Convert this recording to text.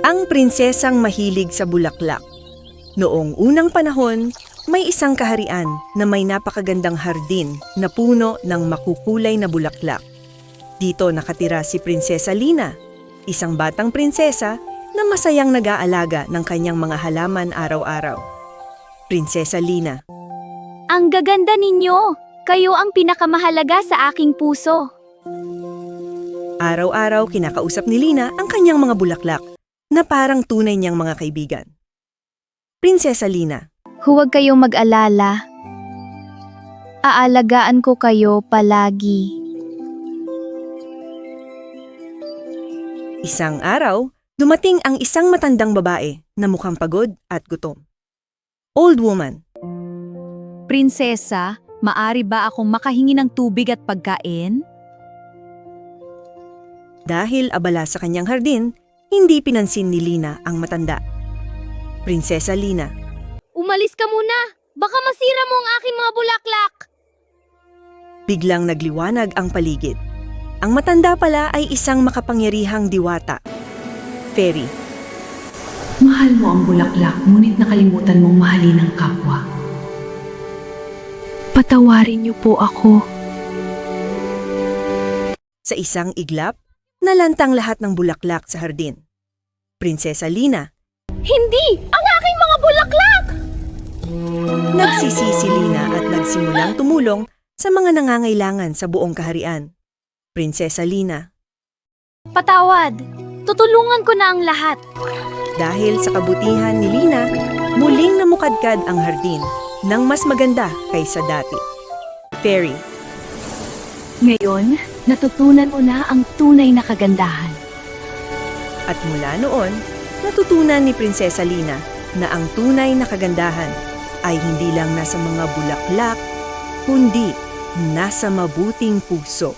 Ang prinsesang mahilig sa bulaklak. Noong unang panahon, may isang kaharian na may napakagandang hardin na puno ng makukulay na bulaklak. Dito nakatira si Prinsesa Lina, isang batang prinsesa na masayang nag-aalaga ng kanyang mga halaman araw-araw. Prinsesa Lina. Ang gaganda ninyo! Kayo ang pinakamahalaga sa aking puso. Araw-araw kinakausap ni Lina ang kanyang mga bulaklak na parang tunay niyang mga kaibigan. Prinsesa Lina. Huwag kayong mag-alala. Aalagaan ko kayo palagi. Isang araw, dumating ang isang matandang babae na mukhang pagod at gutom. Old woman. Prinsesa, maari ba akong makahingi ng tubig at pagkain? Dahil abala sa kanyang hardin, hindi pinansin ni Lina ang matanda. Prinsesa Lina. Umalis ka muna! Baka masira mo ang aking mga bulaklak! Biglang nagliwanag ang paligid. Ang matanda pala ay isang makapangyarihang diwata. Fairy. Mahal mo ang bulaklak, ngunit nakalimutan mong mahalin ang kapwa. Patawarin niyo po ako. Sa isang iglap, nalantang lahat ng bulaklak sa hardin. Prinsesa Lina. Hindi! Ang aking mga bulaklak! Nagsisisi Lina at nagsimulang tumulong sa mga nangangailangan sa buong kaharian. Prinsesa Lina. Patawad! Tutulungan ko na ang lahat. Dahil sa kabutihan ni Lina, muling namukadkad ang hardin ng mas maganda kaysa dati. Fairy. Ngayon, natutunan mo na ang tunay na kagandahan. At mula noon, natutunan ni Prinsesa Lina na ang tunay na kagandahan ay hindi lang nasa mga bulaklak, kundi nasa mabuting puso.